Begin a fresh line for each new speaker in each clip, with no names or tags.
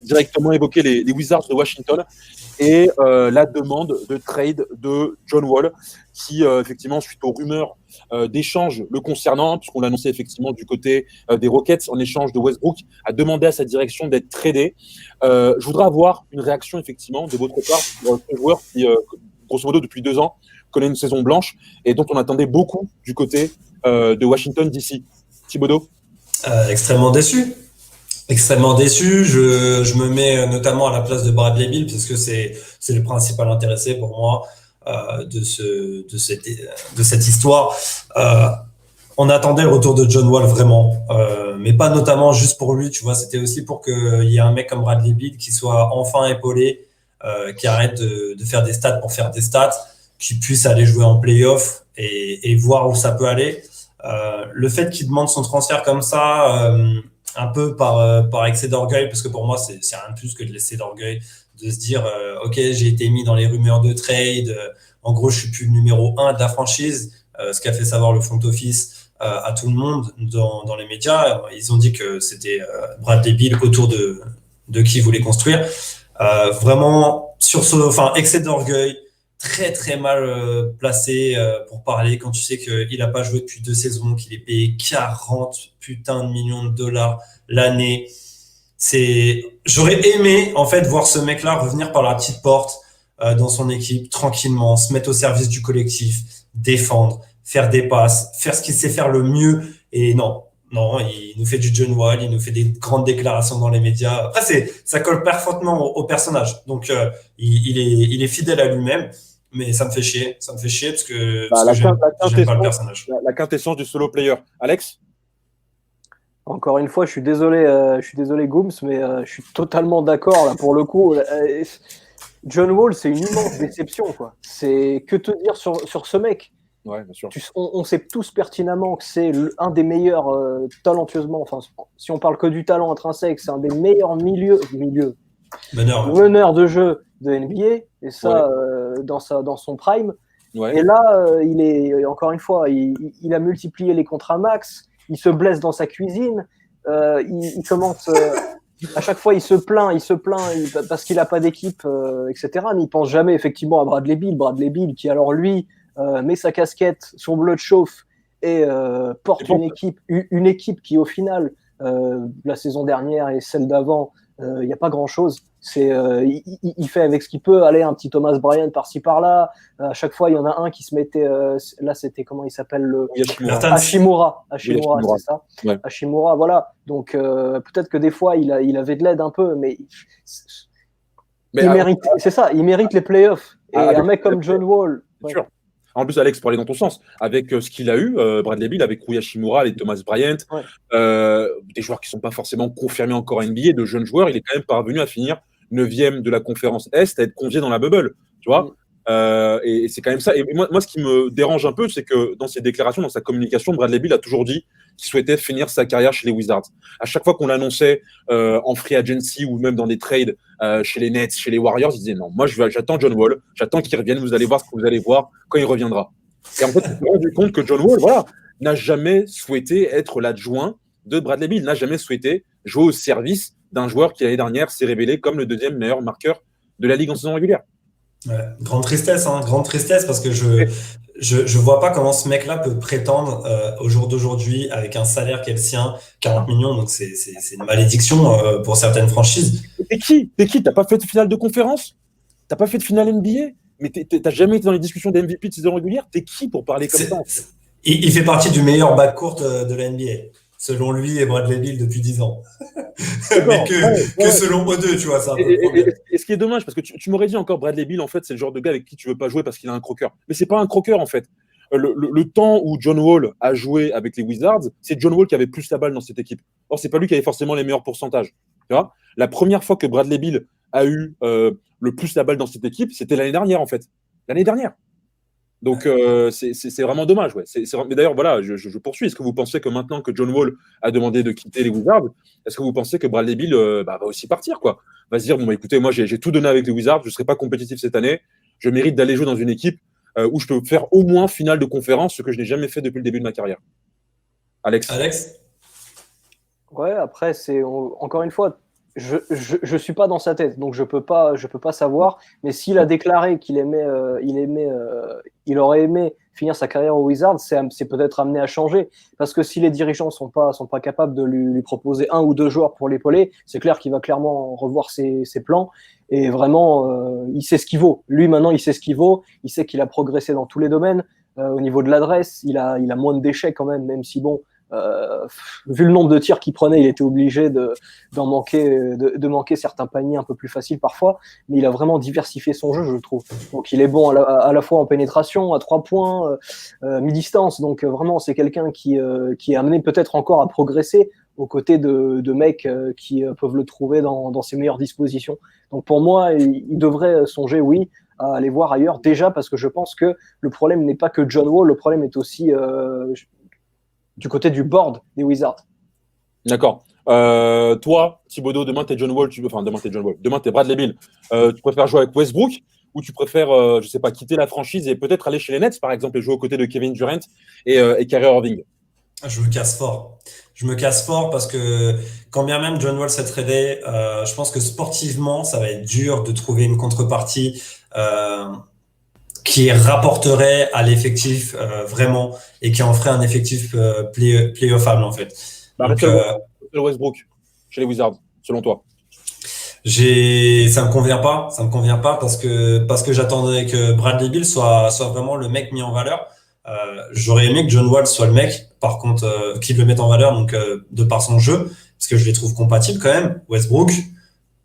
directement évoquer les Wizards de Washington et la demande de trade de John Wall, qui effectivement, suite aux rumeurs d'échanges le concernant, puisqu'on l'a annoncé effectivement du côté des Rockets en échange de Westbrook, a demandé à sa direction d'être tradé. Je voudrais avoir une réaction effectivement de votre part sur ce joueur qui, grosso modo, depuis 2 ans, connaît une saison blanche et dont on attendait beaucoup du côté de Washington DC. Thibodeau.
Extrêmement déçu. Extrêmement déçu. Je me mets notamment à la place de Bradley Beal parce que c'est le principal intéressé pour moi de cette histoire. On attendait le retour de John Wall vraiment, mais pas notamment juste pour lui, tu vois. C'était aussi pour qu'il y ait un mec comme Bradley Beal qui soit enfin épaulé, qui arrête de faire des stats pour faire des stats, qui puisse aller jouer en play-off et voir où ça peut aller. Le fait qu'il demande son transfert comme ça, un peu par excès d'orgueil, parce que pour moi, c'est rien de plus que de l'excès d'orgueil, de se dire ok, j'ai été mis dans les rumeurs de trade, en gros, je suis plus le numéro 1 de la franchise, ce qu'a fait savoir le front office à tout le monde dans les médias. Ils ont dit que c'était Bradley Beal autour de qui ils voulaient construire. Vraiment, excès d'orgueil, très très mal placé pour parler quand tu sais qu'il n'a pas joué depuis 2 saisons, qu'il est payé 40 putains de millions de dollars l'année. J'aurais aimé en fait voir ce mec-là revenir par la petite porte dans son équipe tranquillement, se mettre au service du collectif, défendre, faire des passes, faire ce qu'il sait faire le mieux. Et non, il nous fait du John Wall, il nous fait des grandes déclarations dans les médias. Après, ça colle parfaitement au personnage. Donc, il est fidèle à lui-même, mais ça me fait chier. Ça me fait chier parce que j'aime pas le personnage.
La quintessence du solo player. Alex ?
Encore une fois, je suis désolé, Gooms, mais je suis totalement d'accord là pour le coup. John Wall, c'est une immense déception, quoi. C'est que te dire sur ce mec.
Ouais, bien sûr.
On sait tous pertinemment que c'est un des meilleurs talentueusement. Enfin, si on parle que du talent intrinsèque, c'est un des meilleurs meneurs de jeu de NBA. Et ça, dans son prime. Ouais. Et là, il est encore une fois, il a multiplié les contrats max. Il se blesse dans sa cuisine. Il commence. À chaque fois, il se plaint parce qu'il n'a pas d'équipe, etc. Mais il pense jamais effectivement à Bradley Beal qui alors lui met sa casquette, son bleu de chauffe et porte une équipe qui au final, la saison dernière et celle d'avant, il n'y a pas grand-chose. Il fait avec ce qu'il peut, aller un petit Thomas Bryant par-ci par-là. À chaque fois, il y en a un qui se mettait. Là, c'était comment il s'appelle Hachimura, c'est ça. Ouais. Hachimura, voilà. Donc peut-être que des fois, il avait de l'aide un peu, mais il mérite les playoffs. Et un mec comme John Wall.
Bien sûr. En plus, Alex, pour aller dans ton sens, avec ce qu'il a eu, Bradley Beal, avec Rui Hachimura et Thomas Bryant, des joueurs qui ne sont pas forcément confirmés encore NBA, de jeunes joueurs, il est quand même parvenu à finir 9e de la conférence Est, à être convié dans la bubble, tu vois. Et c'est quand même ça. Et moi, ce qui me dérange un peu, c'est que dans ses déclarations, dans sa communication, Bradley Beal a toujours dit qu'il souhaitait finir sa carrière chez les Wizards. À chaque fois qu'on l'annonçait en free agency ou même dans des trades chez les Nets, chez les Warriors, il disait non, moi j'attends John Wall, j'attends qu'il revienne, vous allez voir ce que vous allez voir quand il reviendra. Et en fait, on s'est rendu compte que John Wall, n'a jamais souhaité être l'adjoint de Bradley Beal, n'a jamais souhaité jouer au service d'un joueur qui l'année dernière s'est révélé comme le 2e meilleur marqueur de la ligue en saison régulière.
Ouais, grande tristesse parce que je vois pas comment ce mec-là peut prétendre au jour d'aujourd'hui avec un salaire qui est le sien, 40 millions, donc c'est une malédiction pour certaines franchises.
T'es qui ? T'as pas fait de finale de conférence ? T'as pas fait de finale NBA ? Mais t'as jamais été dans les discussions des MVP de saison régulière ? T'es qui pour parler comme ça en fait ?
Il fait partie du meilleur backcourt de la NBA, selon lui et Bradley Beal depuis 10 ans. Mais que selon eux deux, tu vois, c'est un peu le problème.
Et ce qui est dommage, parce que tu m'aurais dit encore Bradley Beal, en fait, c'est le genre de gars avec qui tu veux pas jouer parce qu'il a un croqueur. Mais c'est pas un croqueur, en fait. Le temps où John Wall a joué avec les Wizards, c'est John Wall qui avait plus la balle dans cette équipe. Or, c'est pas lui qui avait forcément les meilleurs pourcentages. Tu vois ? La première fois que Bradley Beal a eu le plus la balle dans cette équipe, c'était l'année dernière, en fait. L'année dernière. Donc, c'est vraiment dommage. Ouais. Mais d'ailleurs, voilà, je poursuis. Est-ce que vous pensez que maintenant que John Wall a demandé de quitter les Wizards, est-ce que vous pensez que Bradley Beal va aussi partir, quoi ? Va se dire, écoutez, moi, j'ai tout donné avec les Wizards, je ne serai pas compétitif cette année, je mérite d'aller jouer dans une équipe où je peux faire au moins finale de conférence, ce que je n'ai jamais fait depuis le début de ma carrière. Alex ?
Ouais, après, encore une fois, je suis pas dans sa tête, donc je peux pas savoir. Mais s'il a déclaré qu'il il aurait aimé finir sa carrière aux Wizards, c'est peut-être amené à changer. Parce que si les dirigeants sont pas capables de lui proposer 1 ou 2 joueurs pour l'épauler, c'est clair qu'il va clairement revoir ses plans. Et vraiment, il sait ce qu'il vaut. Lui, maintenant, il sait ce qu'il vaut. Il sait qu'il a progressé dans tous les domaines. Au niveau de l'adresse, il a moins de déchets quand même si bon, vu le nombre de tirs qu'il prenait, il était obligé de manquer certains paniers un peu plus faciles parfois, mais il a vraiment diversifié son jeu, je trouve. Donc il est bon à la fois en pénétration, à 3 points, mi-distance, donc vraiment c'est quelqu'un qui est amené peut-être encore à progresser aux côtés de mecs qui peuvent le trouver dans ses meilleures dispositions. Donc pour moi, il devrait songer, oui, à aller voir ailleurs, déjà parce que je pense que le problème n'est pas que John Wall, le problème est aussi du côté du board des Wizards.
D'accord. Toi, Thibodeau, demain t'es John Wall, demain t'es Bradley Beal. Tu préfères jouer avec Westbrook ou tu préfères, je sais pas, quitter la franchise et peut-être aller chez les Nets, par exemple, et jouer aux côtés de Kevin Durant et Kyrie Irving?
Je me casse fort. Je me casse fort parce que quand bien même John Wall s'est tradé, je pense que sportivement, ça va être dur de trouver une contrepartie qui rapporterait à l'effectif vraiment et qui en ferait un effectif playoffable en fait.
Donc, Westbrook chez les Wizards, selon toi?
Ça me convient pas parce que j'attendais que Bradley Beal soit vraiment le mec mis en valeur. J'aurais aimé que John Wall soit le mec, par contre, qu'il le mette en valeur, donc de par son jeu, parce que je les trouve compatibles quand même. Westbrook,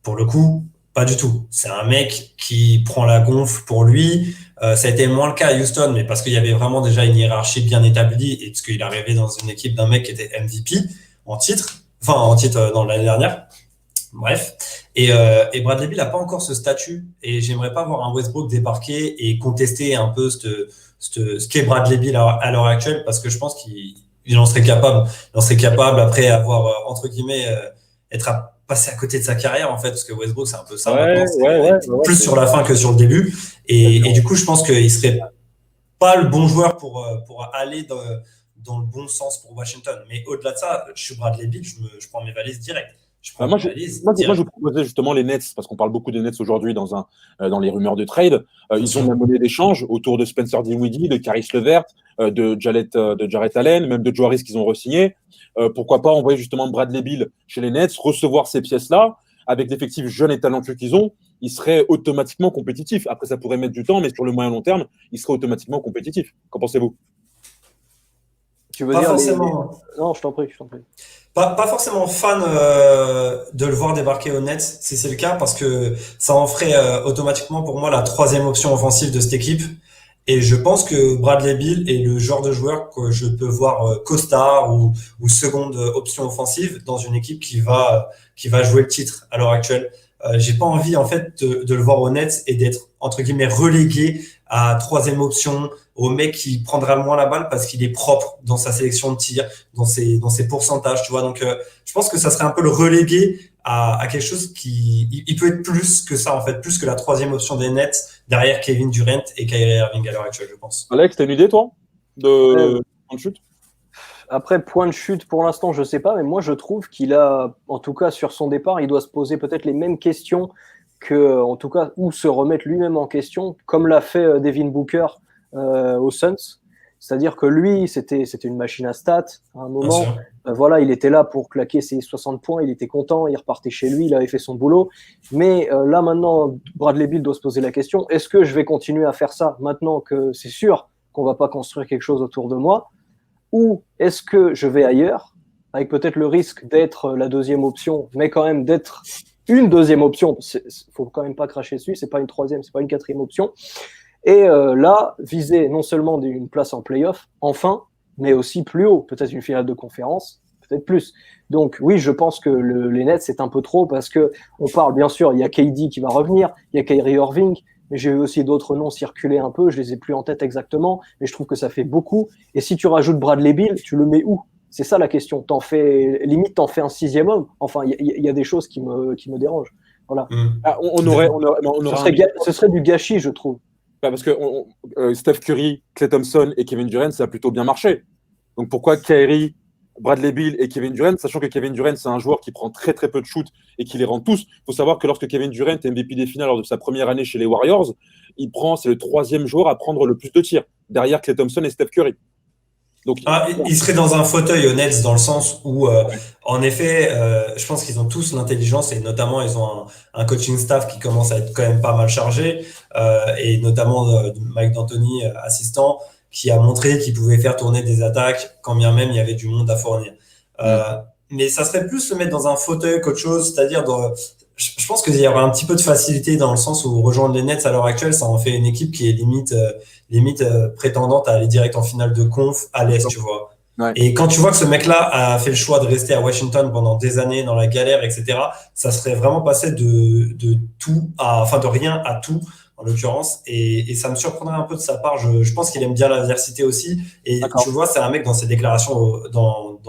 pour le coup, pas du tout. C'est un mec qui prend la gonfle pour lui. Ça a été moins le cas à Houston, mais parce qu'il y avait vraiment déjà une hiérarchie bien établie et parce qu'il arrivait dans une équipe d'un mec qui était MVP en titre dans l'année dernière. Bref. Et Bradley Beal n'a pas encore ce statut et j'aimerais pas voir un Westbrook débarquer et contester un peu ce qu'est Bradley Beal à l'heure actuelle parce que je pense qu'il en serait capable. Il en serait capable après avoir, entre guillemets, passer à côté de sa carrière en fait parce que Westbrook c'est un peu ça maintenant, plus sur la fin que sur le début et du coup je pense qu'il serait pas le bon joueur pour aller dans le bon sens pour Washington, mais au-delà de ça je suis Bradley Beal, je prends mes valises direct.
Moi, je proposais justement les Nets, parce qu'on parle beaucoup des Nets aujourd'hui dans les rumeurs de trade. Ils ont une monnaie d'échange autour de Spencer Dinwiddie, de Caris LeVert, de Jarrett Allen, même de Joe Harris qu'ils ont re-signé. Pourquoi pas envoyer justement Bradley Beal chez les Nets, recevoir ces pièces-là, avec l'effectif jeune et talentueux qu'ils ont, ils seraient automatiquement compétitifs. Après, ça pourrait mettre du temps, mais sur le moyen long terme, ils seraient automatiquement compétitifs. Qu'en pensez-vous?
Tu veux dire forcément. Non, je t'en prie.
Pas forcément fan de le voir débarquer aux Nets, si c'est le cas, parce que ça en ferait automatiquement pour moi la troisième option offensive de cette équipe. Et je pense que Bradley Beal est le genre de joueur que je peux voir co-star ou seconde option offensive dans une équipe qui va jouer le titre à l'heure actuelle. J'ai pas envie en fait de le voir aux Nets et d'être entre guillemets relégué à troisième option, au mec qui prendra le moins la balle parce qu'il est propre dans sa sélection de tir, dans ses pourcentages, tu vois. Donc je pense que ça serait un peu le relégué à quelque chose il peut être plus que ça en fait, plus que la troisième option des Nets derrière Kevin Durant et Kyrie Irving à l'heure actuelle, je pense.
Alex, t'as une idée toi de chute?
Après, point de chute, pour l'instant, je sais pas, mais moi, je trouve qu'il a, en tout cas, sur son départ, il doit se poser peut-être les mêmes questions en tout cas, ou se remettre lui-même en question, comme l'a fait Devin Booker aux Suns. C'est-à-dire que lui, c'était une machine à stats à un moment. Voilà, il était là pour claquer ses 60 points, il était content, il repartait chez lui, il avait fait son boulot. Mais là, maintenant, Bradley Beal doit se poser la question, est-ce que je vais continuer à faire ça maintenant que c'est sûr qu'on va pas construire quelque chose autour de moi? Ou est-ce que je vais ailleurs, avec peut-être le risque d'être la deuxième option, mais quand même d'être une deuxième option, faut quand même pas cracher dessus, c'est pas une troisième, c'est pas une quatrième option, et là, viser non seulement une place en play-off, enfin, mais aussi plus haut, peut-être une finale de conférence, peut-être plus. Donc oui, je pense que les Nets, c'est un peu trop, parce que on parle, bien sûr, il y a KD qui va revenir, il y a Kyrie Irving, mais j'ai eu aussi d'autres noms circuler un peu, je les ai plus en tête exactement, mais je trouve que ça fait beaucoup. Et si tu rajoutes Bradley Beal, tu le mets où? C'est ça la question. Limite, t'en fais un sixième homme. Enfin, il y a des choses qui me dérangent. Voilà. Ce serait du gâchis, je trouve.
Parce que Steph Curry, Klay Thompson et Kevin Durant, ça a plutôt bien marché. Donc pourquoi Kyrie Bradley Beal et Kevin Durant, sachant que Kevin Durant, c'est un joueur qui prend très très peu de shoots et qui les rend tous. Il faut savoir que lorsque Kevin Durant est MVP des finales lors de sa première année chez les Warriors, c'est le 3e joueur à prendre le plus de tirs, derrière Klay Thompson et Steph Curry.
Donc, il serait dans un fauteuil aux Nets dans le sens où, en effet, je pense qu'ils ont tous l'intelligence et notamment ils ont un coaching staff qui commence à être quand même pas mal chargé et notamment Mike D'Antoni, assistant, qui a montré qu'il pouvait faire tourner des attaques quand bien même il y avait du monde à fournir. Mais ça serait plus se mettre dans un fauteuil qu'autre chose, c'est-à-dire je pense qu'il y aura un petit peu de facilité dans le sens où rejoindre les Nets à l'heure actuelle, ça en fait une équipe qui est limite prétendante à aller direct en finale de conf à l'Est, tu vois. Ouais. Et quand tu vois que ce mec-là a fait le choix de rester à Washington pendant des années dans la galère, etc., ça serait vraiment passé de rien à tout, en l'occurrence. Et ça me surprendrait un peu de sa part. Je pense qu'il aime bien l'adversité aussi. Et tu vois, c'est un mec dans ses déclarations dans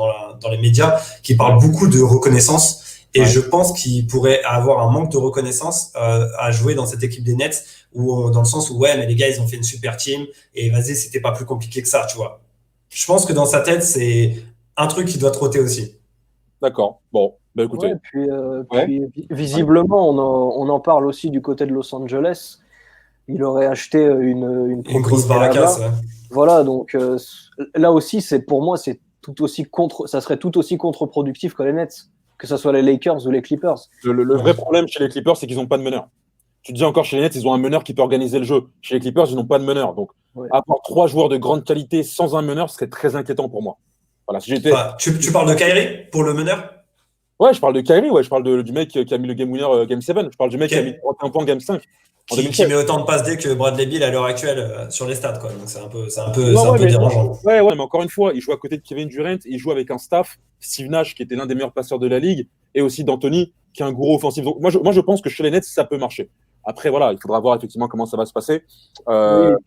les médias qui parle beaucoup de reconnaissance. Et je pense qu'il pourrait avoir un manque de reconnaissance à jouer dans cette équipe des Nets, dans le sens où, ouais, mais les gars, ils ont fait une super team, et vas-y, c'était pas plus compliqué que ça, tu vois. Je pense que dans sa tête, c'est un truc qui doit trotter aussi.
D'accord. Bon, bah écoutez.
Ouais, puis visiblement, on en parle aussi du côté de Los Angeles. Il aurait acheté une
grosse baracasse. Ouais.
Voilà, donc là aussi, pour moi, ça serait tout aussi contre-productif que les Nets, que ce soit les Lakers ou les Clippers.
Le vrai problème chez les Clippers, c'est qu'ils n'ont pas de meneur. Tu te dis encore chez les Nets, ils ont un meneur qui peut organiser le jeu. Chez les Clippers, ils n'ont pas de meneur. Donc, avoir 3 joueurs de grande qualité sans un meneur, ce serait très inquiétant pour moi. Voilà, si j'étais...
tu parles de Kyrie pour le meneur?
Ouais, je parle de Kyrie, je parle du mec qui a mis le game winner Game 7. Je parle du mec qui a mis 31 points Game 5.
Qui met autant de passes D que Bradley Beal à l'heure actuelle sur les stats, quoi. Donc c'est un peu dérangeant.
Ouais, mais encore une fois, il joue à côté de Kevin Durant, il joue avec un staff, Steve Nash, qui était l'un des meilleurs passeurs de la ligue, et aussi D'Antoni, qui est un gourou offensif. Donc moi, je pense que chez les Nets, ça peut marcher. Après, voilà, il faudra voir effectivement comment ça va se passer.
Oui,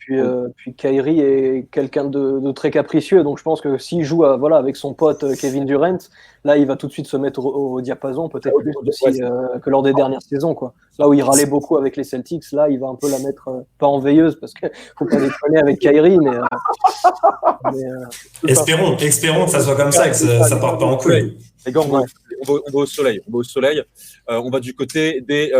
et puis Kyrie est quelqu'un de très capricieux, donc je pense que s'il joue avec son pote Kevin Durant, là, il va tout de suite se mettre au diapason, peut-être plus aussi, que lors des dernières saisons, quoi. Là où il râlait beaucoup avec les Celtics, là, il va un peu la mettre, pas en veilleuse, parce qu'il faut pas déconner avec Kyrie, mais
espérons que ça soit comme ça, que ça parte pas en couille.
Les gars, on va au soleil. On va du côté des